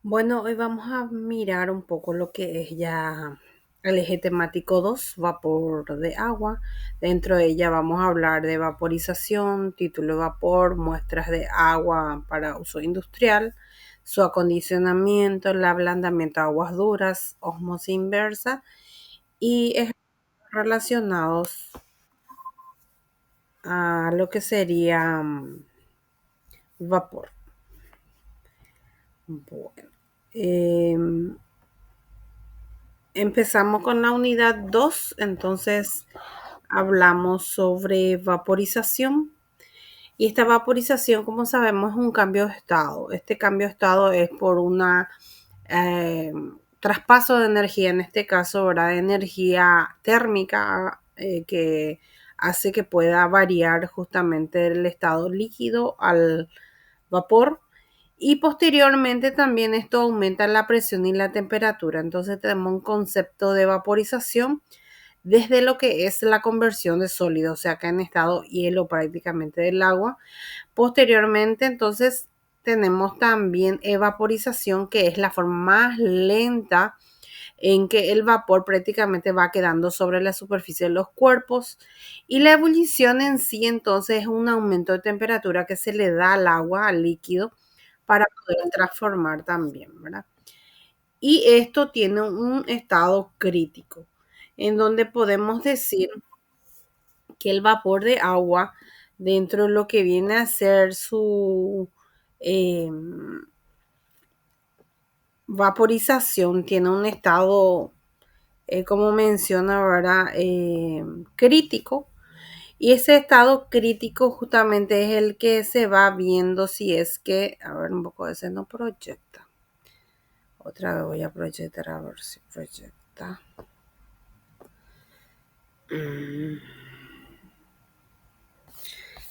Bueno, hoy vamos a mirar un poco lo que es ya el eje temático 2, vapor de agua. Dentro de ella vamos a hablar de vaporización, título de vapor, muestras de agua para uso industrial, su acondicionamiento, el ablandamiento de aguas duras, osmosis inversa y ejemplos relacionados a lo que sería vapor. Bueno, em, empezamos con la unidad 2, entonces hablamos sobre vaporización. Y esta vaporización, como sabemos, es un cambio de estado. Este cambio de estado es por una traspaso de energía, en este caso, ¿verdad? De energía térmica que hace que pueda variar justamente el estado líquido al vapor. Y posteriormente también esto aumenta la presión y la temperatura. Entonces tenemos un concepto de vaporización desde lo que es la conversión de sólido, o sea, acá en estado hielo prácticamente del agua. Posteriormente, entonces, tenemos también evaporización, que es la forma más lenta en que el vapor prácticamente va quedando sobre la superficie de los cuerpos. Y la ebullición en sí, entonces, es un aumento de temperatura que se le da al agua, al líquido, para poder transformar también, ¿verdad? Y esto tiene un estado crítico, en donde podemos decir que el vapor de agua, dentro de lo que viene a ser su eh, vaporización, tiene un estado, como menciona, ¿verdad? Crítico. Y ese estado crítico justamente es el que se va viendo si es que, a ver, un poco de ese no proyecta. Otra vez voy a proyectar a ver si proyecta. El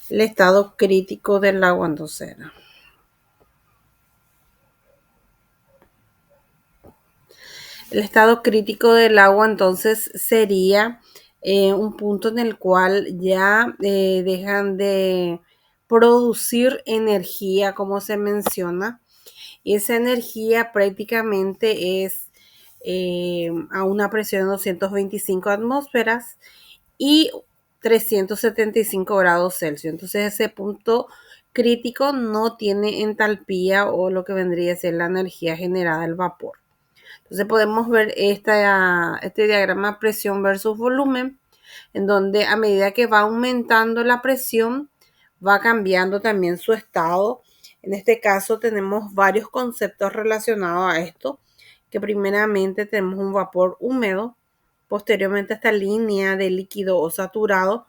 estado crítico del agua endocera. El estado crítico del agua entonces sería un punto en el cual ya dejan de producir energía, como se menciona, y esa energía prácticamente es a una presión de 225 atmósferas y 375 grados Celsius. Entonces ese punto crítico no tiene entalpía o lo que vendría a ser la energía generada del vapor. Entonces podemos ver este diagrama presión versus volumen, en donde a medida que va aumentando la presión, va cambiando también su estado. En este caso tenemos varios conceptos relacionados a esto, que primeramente tenemos un vapor húmedo, posteriormente esta línea de líquido o saturado,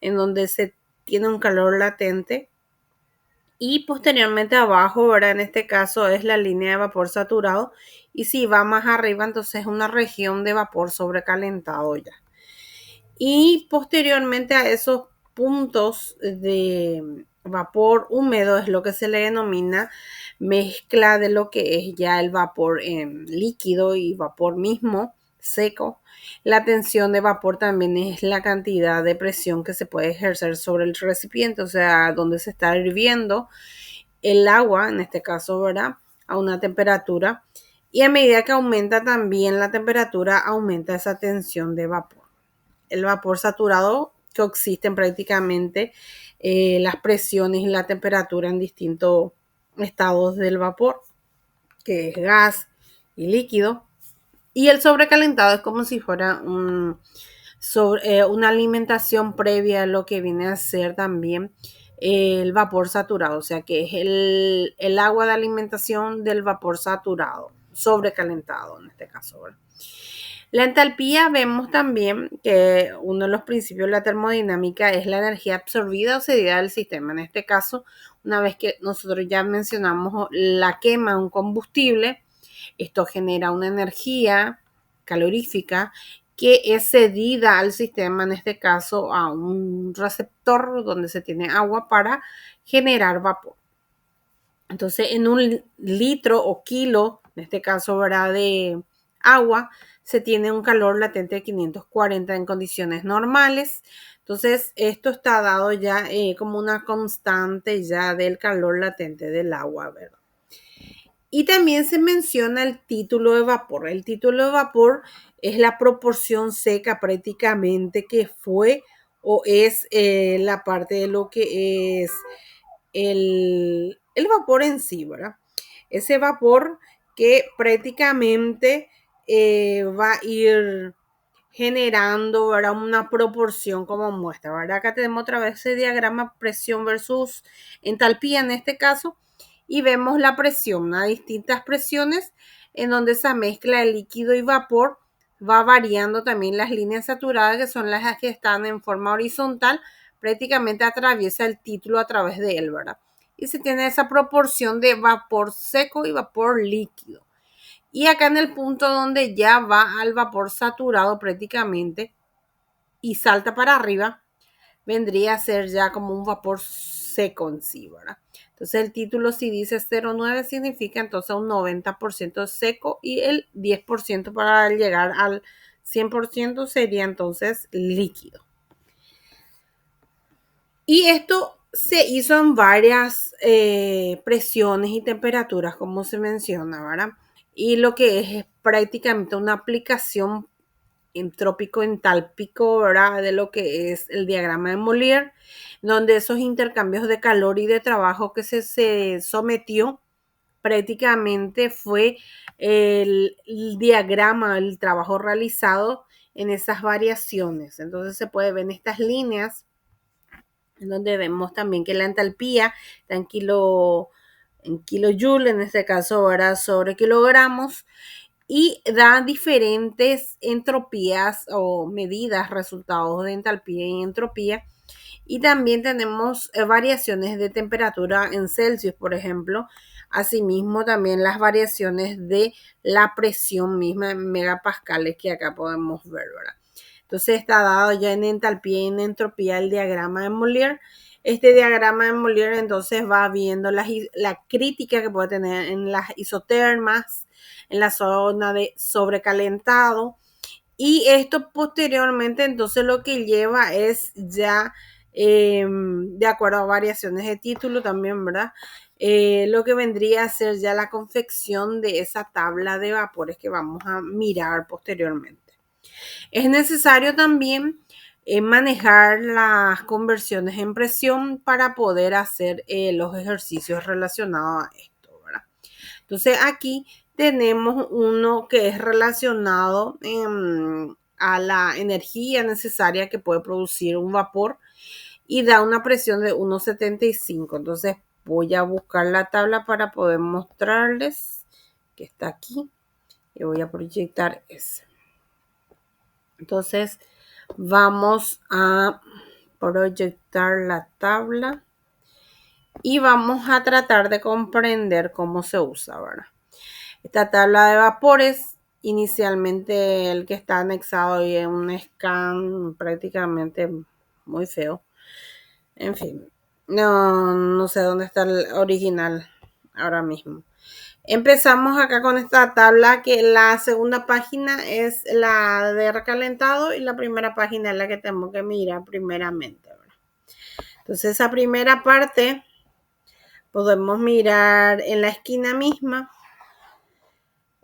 en donde se tiene un calor latente, y posteriormente abajo, ¿verdad? En este caso es la línea de vapor saturado, y si va más arriba, entonces es una región de vapor sobrecalentado ya. Y posteriormente a esos puntos de vapor húmedo es lo que se le denomina mezcla de lo que es ya el vapor en líquido y vapor mismo seco. La tensión de vapor también es la cantidad de presión que se puede ejercer sobre el recipiente, o sea, donde se está hirviendo el agua, en este caso, ¿verdad? A una temperatura. Y a medida que aumenta también la temperatura, aumenta esa tensión de vapor. El vapor saturado, que existen prácticamente las presiones y la temperatura en distintos estados del vapor, que es gas y líquido. Y el sobrecalentado es como si fuera una alimentación previa a lo que viene a ser también el vapor saturado, o sea que es el agua de alimentación del vapor saturado, sobrecalentado en este caso, ¿verdad? La entalpía vemos también que uno de los principios de la termodinámica es la energía absorbida o cedida del sistema. En este caso, una vez que nosotros ya mencionamos la quema de un combustible, esto genera una energía calorífica que es cedida al sistema, en este caso a un receptor donde se tiene agua para generar vapor. Entonces, en un litro o kilo, en este caso, ¿verdad?, de agua, se tiene un calor latente de 540 en condiciones normales. Entonces, esto está dado ya como una constante ya del calor latente del agua, ¿verdad? Y también se menciona el título de vapor. El título de vapor es la proporción seca prácticamente que fue o es la parte de lo que es el vapor en sí, ¿verdad? Ese vapor que prácticamente va a ir generando, ¿verdad? Una proporción como muestra, ¿verdad? Acá tenemos otra vez ese diagrama presión versus entalpía en este caso y vemos la presión a distintas presiones en donde esa mezcla de líquido y vapor va variando también las líneas saturadas que son las que están en forma horizontal, prácticamente atraviesa el título a través de él, ¿verdad? Y se tiene esa proporción de vapor seco y vapor líquido. Y acá en el punto donde ya va al vapor saturado prácticamente y salta para arriba, vendría a ser ya como un vapor seco en sí, ¿verdad? Entonces el título si dice 0,9 significa entonces un 90% seco y el 10% para llegar al 100% sería entonces líquido. Y esto se hizo en varias presiones y temperaturas, como se menciona, ¿verdad? Y lo que es prácticamente una aplicación entrópico entálpico, ¿verdad? De lo que es el diagrama de Molière, donde esos intercambios de calor y de trabajo que se sometió prácticamente fue el diagrama, el trabajo realizado en esas variaciones. Entonces se puede ver en estas líneas, en donde vemos también que la entalpía está en kilojoule, en este caso, ¿verdad? Sobre kilogramos, y da diferentes entropías o medidas, resultados de entalpía y entropía. Y también tenemos variaciones de temperatura en Celsius, por ejemplo. Asimismo, también las variaciones de la presión misma en megapascales que acá podemos ver, ¿verdad? Entonces está dado ya en entalpía y en entropía el diagrama de Molière. Este diagrama de Molière entonces va viendo la crítica que puede tener en las isotermas, en la zona de sobrecalentado. Y esto posteriormente entonces lo que lleva es ya, de acuerdo a variaciones de título también, ¿verdad? Lo que vendría a ser ya la confección de esa tabla de vapores que vamos a mirar posteriormente. Es necesario también manejar las conversiones en presión para poder hacer los ejercicios relacionados a esto, ¿verdad? Entonces aquí tenemos uno que es relacionado a la energía necesaria que puede producir un vapor y da una presión de 1,75. Entonces voy a buscar la tabla para poder mostrarles que está aquí y voy a proyectar ese. Entonces vamos a proyectar la tabla y vamos a tratar de comprender cómo se usa, ¿verdad? Esta tabla de vapores, inicialmente el que está anexado y en un scan prácticamente muy feo. En fin, no sé dónde está el original ahora mismo. Empezamos acá con esta tabla que la segunda página es la de recalentado y la primera página es la que tenemos que mirar primeramente, ¿verdad? Entonces esa primera parte podemos mirar en la esquina misma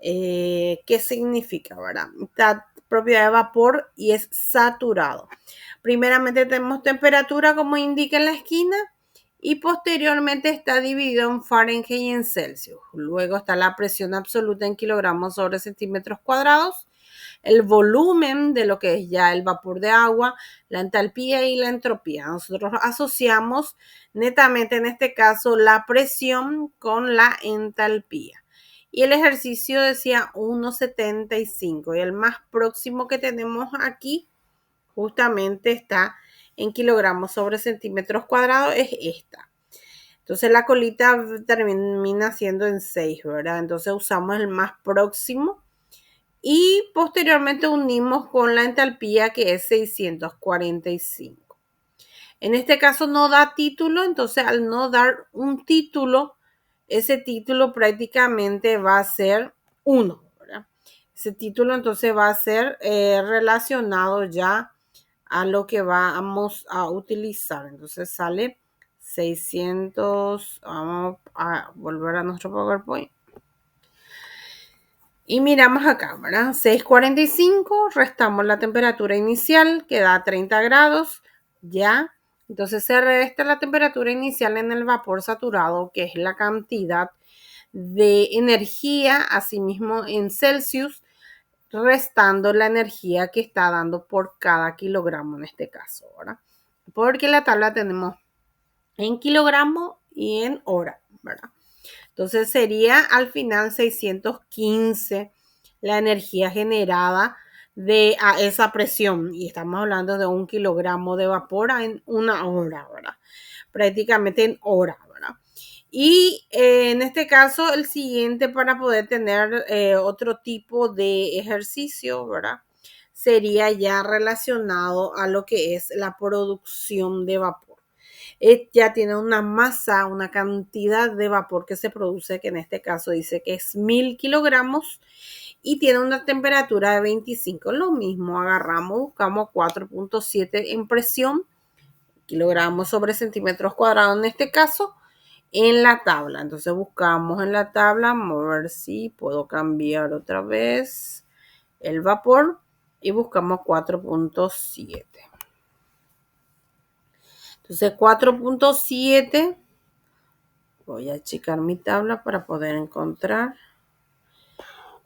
qué significa, ¿verdad? Esta propiedad de vapor y es saturado. Primeramente tenemos temperatura como indica en la esquina y posteriormente está dividido en Fahrenheit y en Celsius. Luego está la presión absoluta en kilogramos sobre centímetros cuadrados, el volumen de lo que es ya el vapor de agua, la entalpía y la entropía. Nosotros asociamos netamente en este caso la presión con la entalpía. Y el ejercicio decía 1,75 y el más próximo que tenemos aquí justamente está en kilogramos sobre centímetros cuadrados, es esta. Entonces la colita termina siendo en 6, ¿verdad? Entonces usamos el más próximo y posteriormente unimos con la entalpía que es 645. En este caso no da título, entonces al no dar un título, ese título prácticamente va a ser 1, ¿verdad? Ese título entonces va a ser relacionado ya a lo que vamos a utilizar. Entonces sale 600, vamos a volver a nuestro PowerPoint. Y miramos acá, ¿verdad? 6:45, restamos la temperatura inicial, que da 30 grados, ya. Entonces se resta la temperatura inicial en el vapor saturado, que es la cantidad de energía, asimismo en Celsius, restando la energía que está dando por cada kilogramo en este caso, ¿verdad? Porque la tabla tenemos en kilogramo y en hora, ¿verdad? Entonces sería al final 615 la energía generada a esa presión. Y estamos hablando de 1 kilogramo de vapor en una hora, ¿verdad? Prácticamente en hora, ¿verdad? Y en este caso, el siguiente para poder tener otro tipo de ejercicio, ¿verdad? Sería ya relacionado a lo que es la producción de vapor. Ya tiene una masa, una cantidad de vapor que se produce, que en este caso dice que es 1000 kilogramos y tiene una temperatura de 25. Lo mismo, agarramos, buscamos 4.7 en presión, kilogramos sobre centímetros cuadrados en este caso, en la tabla. Entonces buscamos en la tabla, a ver si puedo cambiar otra vez el vapor y buscamos 4.7. Entonces 4.7, voy a achicar mi tabla para poder encontrar.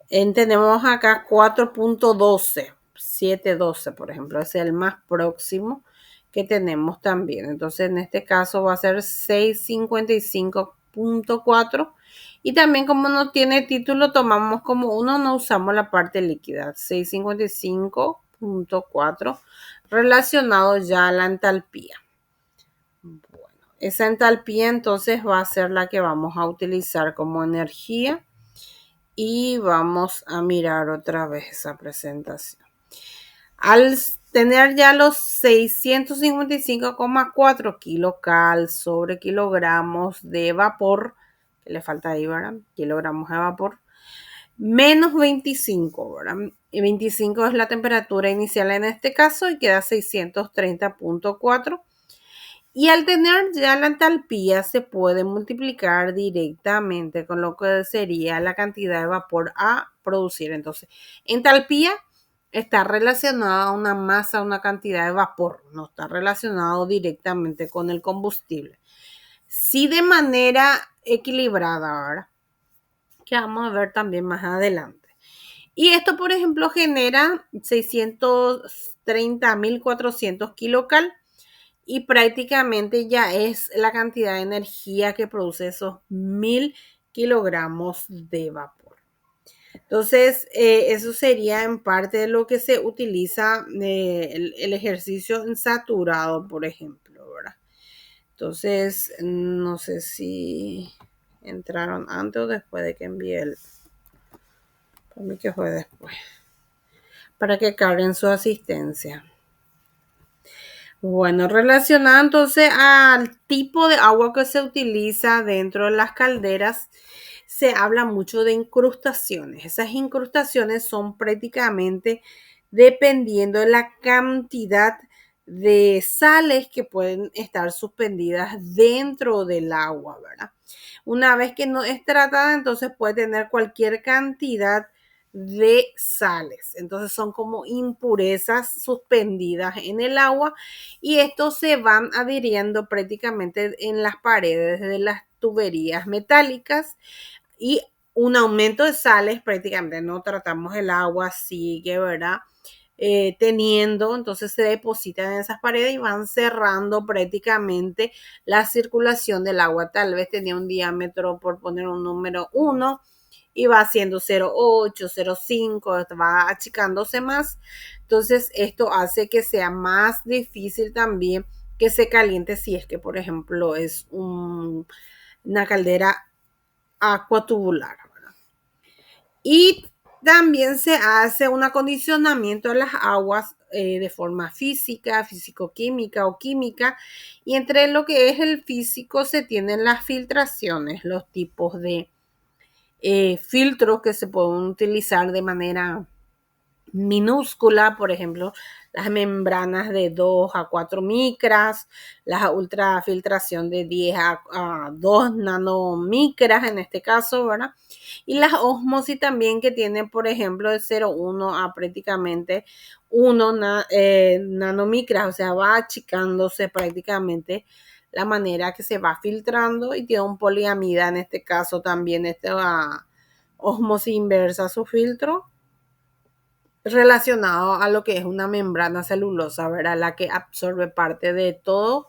Tenemos acá 4.12, 712 por ejemplo, es el más próximo que tenemos también. Entonces en este caso va a ser 655.4 y también como no tiene título tomamos como uno, no usamos la parte líquida, 655.4 relacionado ya a la entalpía. Bueno, esa entalpía entonces va a ser la que vamos a utilizar como energía. Y vamos a mirar otra vez esa presentación. Al tener ya los 655,4 kilocal sobre kilogramos de vapor, que le falta ahí, ¿verdad? Kilogramos de vapor, menos 25, ¿verdad? Y 25 es la temperatura inicial en este caso y queda 630.4. Y al tener ya la entalpía se puede multiplicar directamente con lo que sería la cantidad de vapor a producir. Entonces, entalpía está relacionada a una masa, a una cantidad de vapor, no está relacionado directamente con el combustible. Sí, de manera equilibrada, ¿verdad? Que vamos a ver también más adelante. Y esto, por ejemplo, genera 630.400 kilocal. Y prácticamente ya es la cantidad de energía que produce esos 1000 kilogramos de vapor. Entonces, eso sería en parte de lo que se utiliza el ejercicio en saturado, por ejemplo, ¿verdad? Entonces, no sé si entraron antes o después de que envié el... Para mí que fue después. Para que carguen su asistencia. Bueno, relacionado entonces al tipo de agua que se utiliza dentro de las calderas, se habla mucho de incrustaciones. Esas incrustaciones son prácticamente dependiendo de la cantidad de sales que pueden estar suspendidas dentro del agua, ¿verdad? Una vez que no es tratada, entonces puede tener cualquier cantidad de sales. Entonces son como impurezas suspendidas en el agua y estos se van adhiriendo prácticamente en las paredes de las tuberías metálicas y un aumento de sales prácticamente no tratamos el agua, sigue, ¿verdad? Teniendo, entonces se depositan en esas paredes y van cerrando prácticamente la circulación del agua. Tal vez tenía un diámetro, por poner un número 1, y va haciendo 0,8, 0,5, va achicándose más. Entonces esto hace que sea más difícil también que se caliente si es que, por ejemplo, es una caldera acuatubular. Y también se hace un acondicionamiento de las aguas de forma física, físico-química o química. Y entre lo que es el físico se tienen las filtraciones, los tipos de filtros que se pueden utilizar de manera minúscula, por ejemplo, las membranas de 2 a 4 micras, la ultrafiltración de 10 a 2 nanomicras en este caso, ¿verdad? Y las osmosis también que tienen, por ejemplo, de 0,1 a prácticamente 1 nanomicras, o sea, va achicándose prácticamente la manera que se va filtrando y tiene un poliamida en este caso también, esta osmosis inversa a su filtro relacionado a lo que es una membrana celulosa, ¿verdad? La que absorbe parte de todo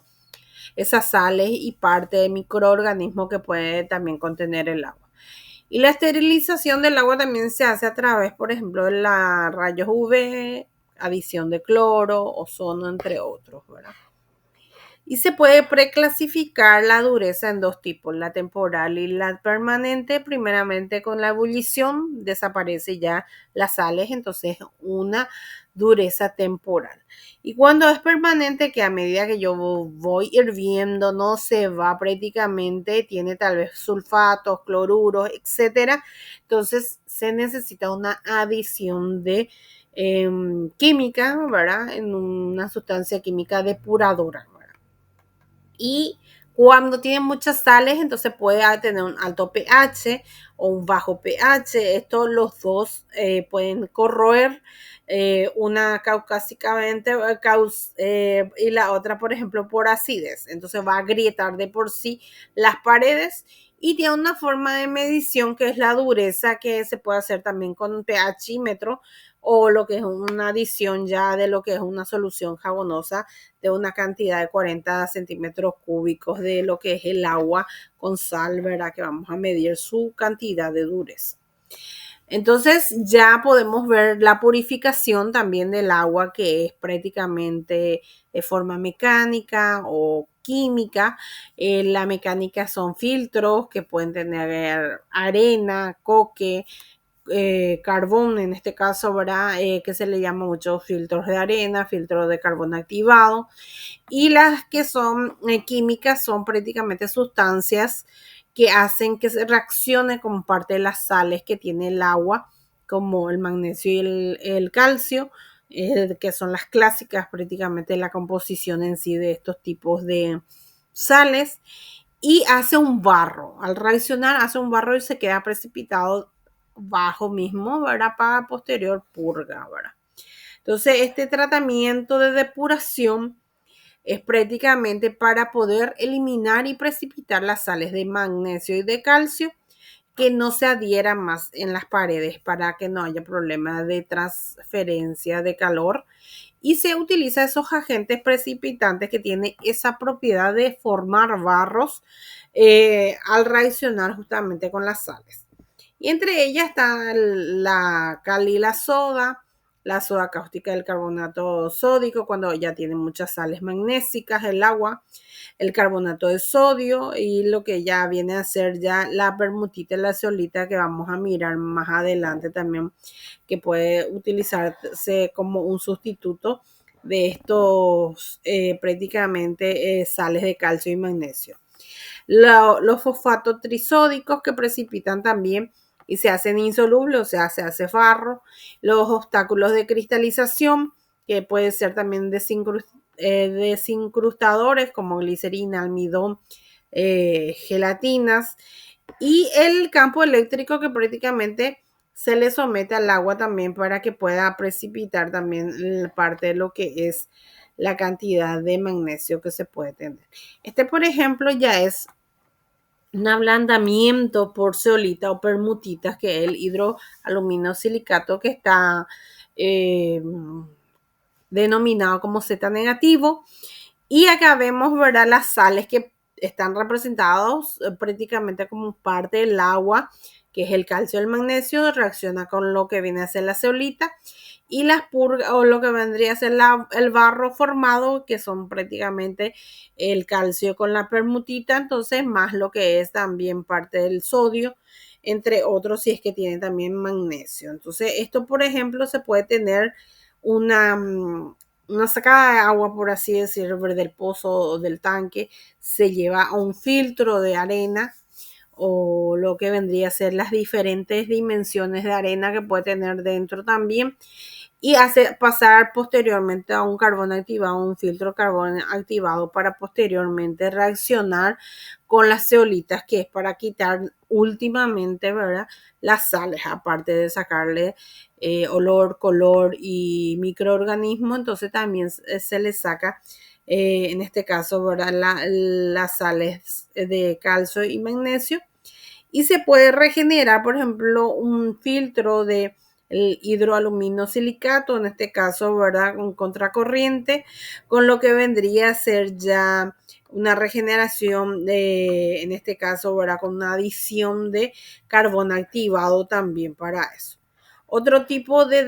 esas sales y parte de microorganismos que puede también contener el agua. Y la esterilización del agua también se hace a través, por ejemplo, de la rayos UV, adición de cloro, ozono, entre otros, ¿verdad? Y se puede preclasificar la dureza en dos tipos, la temporal y la permanente. Primeramente con la ebullición desaparece ya las sales, entonces una dureza temporal. Y cuando es permanente, que a medida que yo voy hirviendo no se va prácticamente, tiene tal vez sulfatos, cloruros, etcétera, entonces se necesita una adición de química, ¿verdad? En una sustancia química depuradora. Y cuando tiene muchas sales, entonces puede tener un alto pH o un bajo pH. Estos los dos pueden corroer una caucásicamente y la otra, por ejemplo, por acidez. Entonces va a agrietar de por sí las paredes y tiene una forma de medición que es la dureza que se puede hacer también con un pHímetro o lo que es una adición ya de lo que es una solución jabonosa de una cantidad de 40 centímetros cúbicos de lo que es el agua con sal, ¿verdad? Que vamos a medir su cantidad de dureza. Entonces ya podemos ver la purificación también del agua, que es prácticamente de forma mecánica o química. La mecánica son filtros que pueden tener arena, coque, carbón, en este caso, ¿verdad? Que se le llama muchos filtros de arena, filtros de carbón activado. Y las que son químicas son prácticamente sustancias que hacen que se reaccione como parte de las sales que tiene el agua, como el magnesio y el calcio, que son las clásicas prácticamente la composición en sí de estos tipos de sales. Y hace un barro, al reaccionar hace un barro y se queda precipitado bajo mismo, ¿verdad? Para posterior purga, ¿verdad? Entonces, este tratamiento de depuración es prácticamente para poder eliminar y precipitar las sales de magnesio y de calcio que no se adhieran más en las paredes para que no haya problema de transferencia de calor. Y se utiliza esos agentes precipitantes que tienen esa propiedad de formar barros al reaccionar justamente con las sales. Y entre ellas está la cal y la soda cáustica del carbonato sódico, cuando ya tiene muchas sales magnésicas, el agua, el carbonato de sodio y lo que ya viene a ser ya la permutita y la zeolita, que vamos a mirar más adelante también, que puede utilizarse como un sustituto de estos prácticamente sales de calcio y magnesio. Los fosfatos trisódicos que precipitan también y se hacen insolubles, o sea, se hace barro. Los obstáculos de cristalización, que puede ser también desincrustadores como glicerina, almidón, gelatinas. Y el campo eléctrico que prácticamente se le somete al agua también para que pueda precipitar también parte de lo que es la cantidad de magnesio que se puede tener. Este, por ejemplo, ya es un ablandamiento por zeolita o permutitas, que es el hidroaluminio silicato, que está denominado como Z negativo. Y acá vemos, ¿verdad?, las sales que están representados prácticamente como parte del agua, que es el calcio y el magnesio, reacciona con lo que viene a ser la zeolita y las purgas o lo que vendría a ser el barro formado, que son prácticamente el calcio con la permutita, entonces más lo que es también parte del sodio, entre otros, si es que tiene también magnesio. Entonces esto, por ejemplo, se puede tener una sacada de agua, por así decirlo, del pozo o del tanque, se lleva a un filtro de arena o lo que vendría a ser las diferentes dimensiones de arena que puede tener dentro también. y hace pasar posteriormente a un carbón activado, un filtro carbón activado para posteriormente reaccionar con las zeolitas, que es para quitar últimamente, ¿verdad? Las sales, aparte de sacarle olor, color y microorganismos, entonces también se le saca, en este caso, ¿verdad? Las sales de calcio y magnesio, y se puede regenerar, por ejemplo, un filtro de el hidroaluminio silicato, en este caso, ¿verdad? Con contracorriente, con lo que vendría a ser ya una regeneración de, en este caso, ¿verdad? Con una adición de carbón activado también para eso. Otro tipo de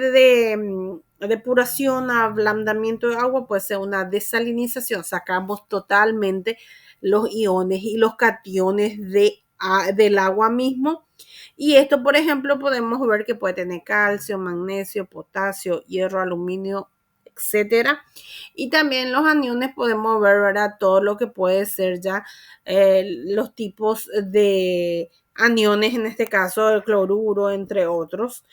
depuración, ablandamiento de agua, puede ser una desalinización. Sacamos totalmente los iones y los cationes del agua mismo. Y esto, por ejemplo, podemos ver que puede tener calcio, magnesio, potasio, hierro, aluminio, etcétera. Y también los aniones podemos ver, ¿verdad? Todo lo que puede ser ya los tipos de aniones, en este caso el cloruro, entre otros.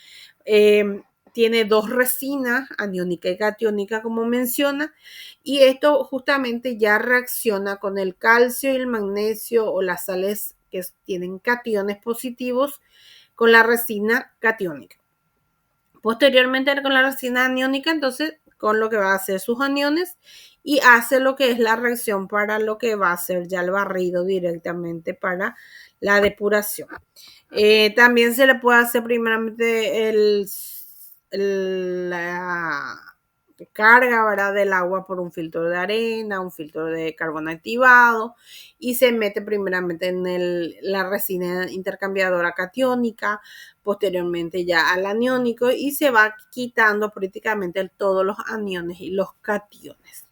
Tiene dos resinas, aniónica y catiónica, como menciona, y esto justamente ya reacciona con el calcio y el magnesio o las sales que tienen cationes positivos con la resina catiónica. Posteriormente con la resina aniónica, entonces con lo que va a hacer sus aniones y hace lo que es la reacción para lo que va a hacer ya el barrido directamente para la depuración. También se le puede hacer primeramente la carga, ¿verdad? Del agua por un filtro de arena, un filtro de carbón activado, y se mete primeramente en la resina intercambiadora catiónica, posteriormente ya al aniónico, y se va quitando prácticamente todos los aniones y los cationes.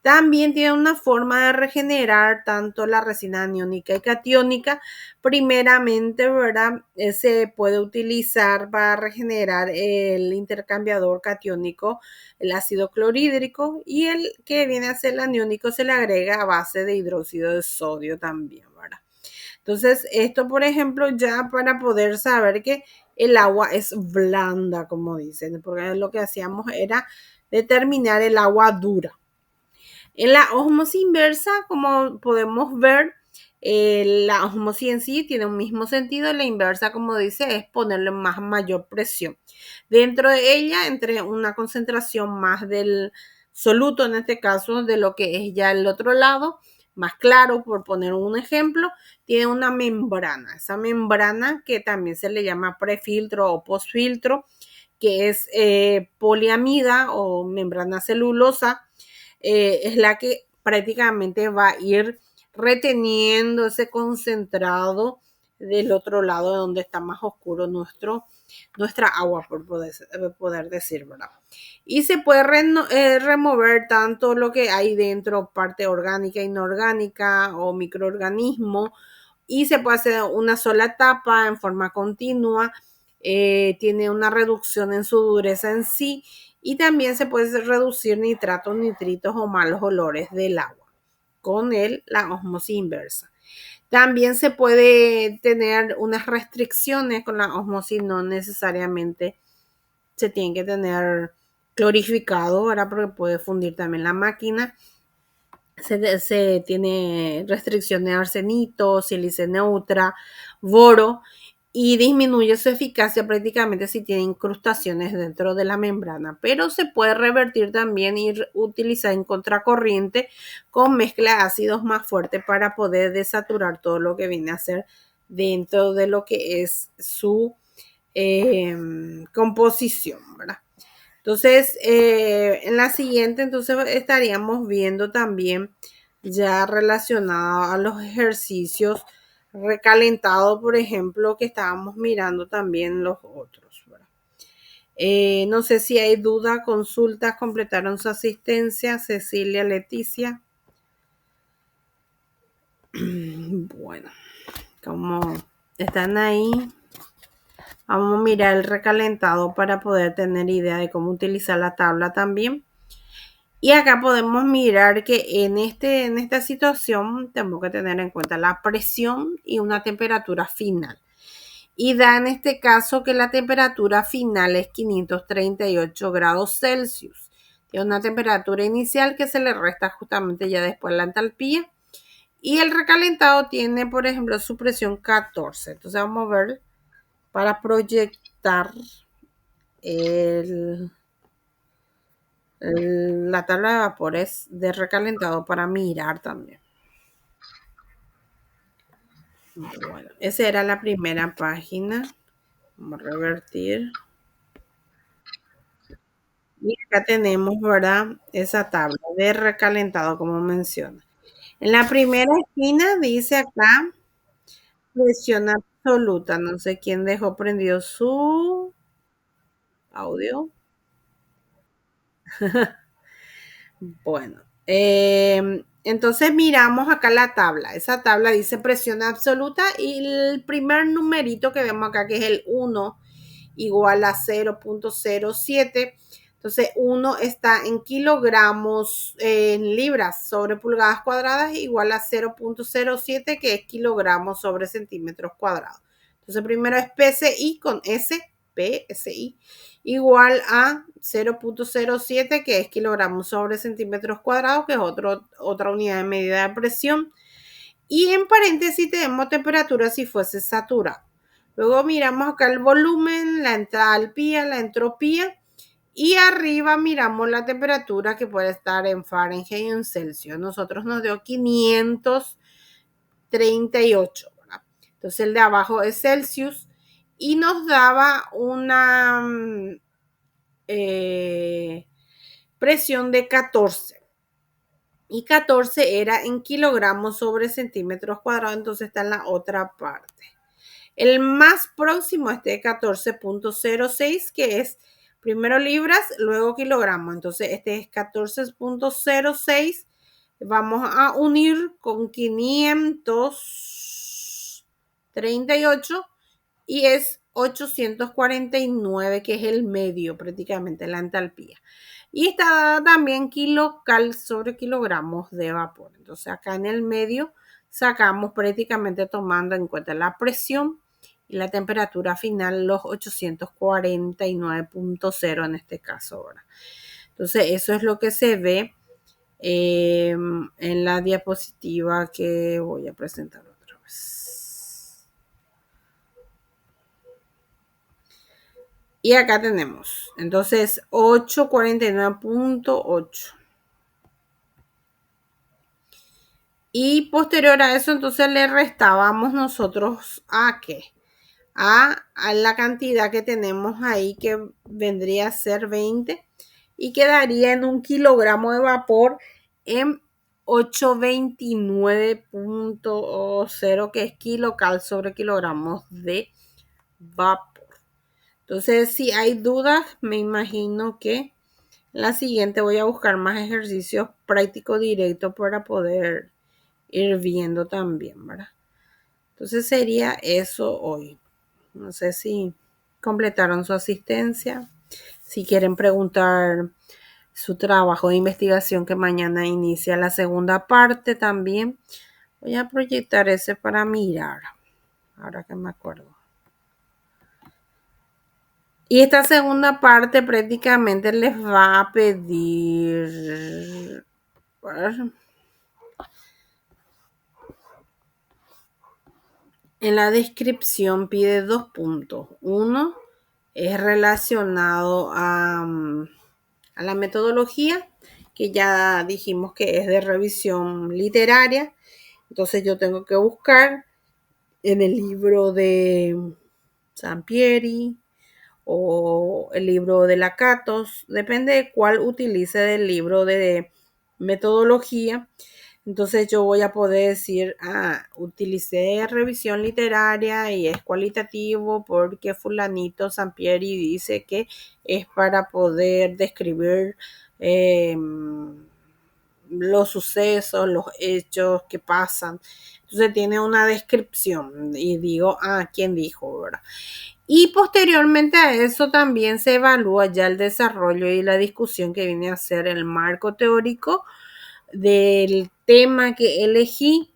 También tiene una forma de regenerar tanto la resina aniónica y catiónica. Primeramente, ¿verdad? Se puede utilizar para regenerar el intercambiador catiónico, el ácido clorhídrico, y el que viene a ser el aniónico se le agrega a base de hidróxido de sodio también, ¿verdad? Entonces, esto, por ejemplo, ya para poder saber que el agua es blanda, como dicen, porque lo que hacíamos era determinar el agua dura. En la osmosis inversa, como podemos ver, la osmosis en sí tiene un mismo sentido. La inversa, como dice, es ponerle mayor presión. Dentro de ella, entre una concentración más del soluto, en este caso, de lo que es ya el otro lado, más claro, por poner un ejemplo, tiene una membrana. Esa membrana que también se le llama prefiltro o postfiltro, que es poliamida o membrana celulosa, es la que prácticamente va a ir reteniendo ese concentrado del otro lado, de donde está más oscuro nuestra agua, por poder decir, ¿verdad? Y se puede remover tanto lo que hay dentro, parte orgánica, inorgánica o microorganismo, y se puede hacer una sola etapa en forma continua. Tiene una reducción en su dureza en sí, y también se puede reducir nitratos, nitritos o malos olores del agua con la osmosis inversa. También se puede tener unas restricciones con la osmosis, no necesariamente se tiene que tener clorificado, ¿verdad? Porque puede fundir también la máquina. Se tiene restricciones de arsenito, sílice neutra, boro, y disminuye su eficacia prácticamente si tiene incrustaciones dentro de la membrana, pero se puede revertir también y utilizar en contracorriente con mezcla de ácidos más fuerte para poder desaturar todo lo que viene a ser dentro de lo que es su composición, ¿verdad? Entonces, en la siguiente, entonces estaríamos viendo también ya relacionado a los ejercicios recalentados, por ejemplo, que estábamos mirando también los otros, ¿verdad? No sé si hay duda, consultas, completaron su asistencia, Cecilia, Leticia. Bueno, como están ahí, vamos a mirar el recalentado para poder tener idea de cómo utilizar la tabla también. Y acá podemos mirar que en esta situación tenemos que tener en cuenta la presión y una temperatura final. y da en este caso que la temperatura final es 538 grados Celsius. Tiene una temperatura inicial que se le resta justamente ya después la entalpía. Y el recalentado tiene, por ejemplo, su presión 14. Entonces vamos a ver para proyectar la tabla de vapores de recalentado para mirar también. Bueno, esa era la primera página. Vamos a revertir. Y acá tenemos, ¿verdad? Esa tabla de recalentado, como menciona. En la primera esquina dice acá presión absoluta. No sé quién dejó prendido su audio. Bueno, entonces miramos acá la tabla. Esa tabla dice presión absoluta y el primer numerito que vemos acá, que es el 1, igual a 0.07. Entonces 1 está en kilogramos, en libras sobre pulgadas cuadradas, igual a 0.07, que es kilogramos sobre centímetros cuadrados. Entonces primero es PSI con S, PSI, igual a 0.07, que es kilogramos sobre centímetros cuadrados, que es otra unidad de medida de presión. Y en paréntesis tenemos temperatura si fuese saturado. Luego miramos acá el volumen, la entalpía, la entropía. Y arriba miramos la temperatura que puede estar en Fahrenheit y en Celsius. Nosotros nos dio 538, ¿verdad? Entonces el de abajo es Celsius y nos daba una presión de 14. Y 14 era en kilogramos sobre centímetros cuadrados, entonces está en la otra parte. El más próximo es de 14.06, que es primero libras, luego kilogramos. Entonces este es 14.06. Vamos a unir con 538 y es 849, que es el medio prácticamente, la entalpía. Y está también kilocal sobre kilogramos de vapor. Entonces acá en el medio sacamos prácticamente tomando en cuenta la presión y la temperatura final, los 849.0 en este caso ahora. Entonces eso es lo que se ve en la diapositiva que voy a presentar otra vez. Y acá tenemos, entonces 849.8. Y posterior a eso, entonces le restábamos nosotros a qué? A la cantidad que tenemos ahí, que vendría a ser 20 y quedaría en un kilogramo de vapor en 829.0, que es kilocal sobre kilogramos de vapor. Entonces, si hay dudas, me imagino que la siguiente voy a buscar más ejercicios prácticos directos para poder ir viendo también, ¿verdad? Entonces sería eso hoy. No sé si completaron su asistencia, si quieren preguntar su trabajo de investigación, que mañana inicia la segunda parte también. Voy a proyectar ese para mirar, ahora que me acuerdo. Y esta segunda parte prácticamente les va a pedir... En la descripción pide 2 puntos. Uno es relacionado a la metodología, que ya dijimos que es de revisión literaria. Entonces yo tengo que buscar en el libro de Sampieri o el libro de Lakatos, depende de cuál utilice del libro de metodología. Entonces yo voy a poder decir, utilicé revisión literaria y es cualitativo porque fulanito Sampieri dice que es para poder describir los sucesos, los hechos que pasan. Entonces tiene una descripción y digo, ¿quién dijo, verdad? Y posteriormente a eso también se evalúa ya el desarrollo y la discusión que viene a ser el marco teórico del tema que elegí.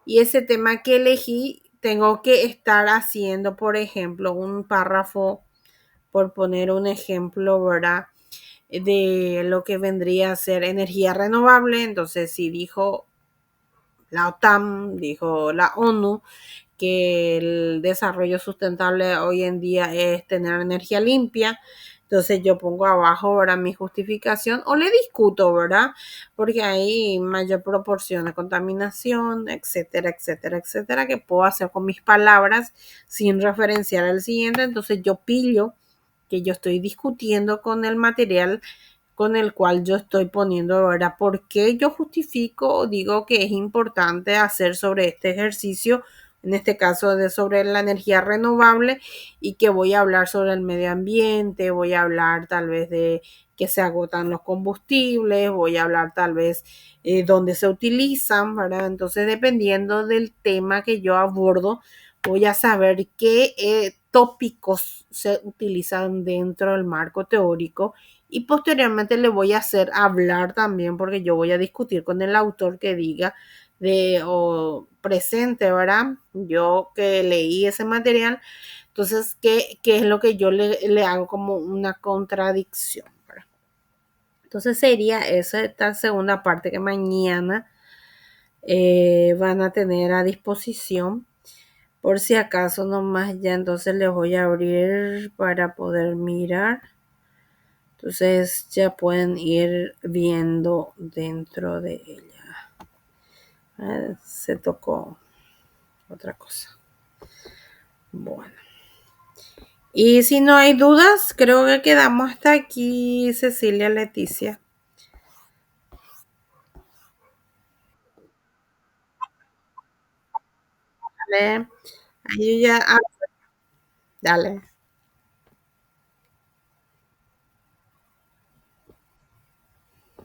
Y ese tema que elegí tengo que estar haciendo, por ejemplo, un párrafo, por poner un ejemplo, ¿verdad? De lo que vendría a ser energía renovable. Entonces, si dijo la OTAN, dijo la ONU, que el desarrollo sustentable hoy en día es tener energía limpia. Entonces yo pongo abajo, ¿verdad? Mi justificación o le discuto, ¿verdad? Porque hay mayor proporción de contaminación, etcétera, etcétera, etcétera, que puedo hacer con mis palabras sin referenciar al siguiente. Entonces yo pillo que yo estoy discutiendo con el material con el cual yo estoy poniendo, ¿verdad? ¿Por qué yo justifico o digo que es importante hacer sobre este ejercicio, en este caso de sobre la energía renovable, y que voy a hablar sobre el medio ambiente, voy a hablar tal vez de que se agotan los combustibles, voy a hablar tal vez dónde se utilizan, ¿verdad? Entonces, dependiendo del tema que yo abordo, voy a saber qué tópicos se utilizan dentro del marco teórico y posteriormente le voy a hacer hablar también porque yo voy a discutir con el autor que diga de o presente, ¿verdad? Yo que leí ese material, entonces, ¿qué es lo que yo le hago como una contradicción? ¿Verdad? Entonces sería esa esta segunda parte que mañana van a tener a disposición. Por si acaso nomás ya entonces les voy a abrir para poder mirar. Entonces ya pueden ir viendo dentro de ella. Se tocó otra cosa. Bueno. Y si no hay dudas, creo que quedamos hasta aquí, Cecilia, Leticia. ¿Vale? Ahí ya, dale.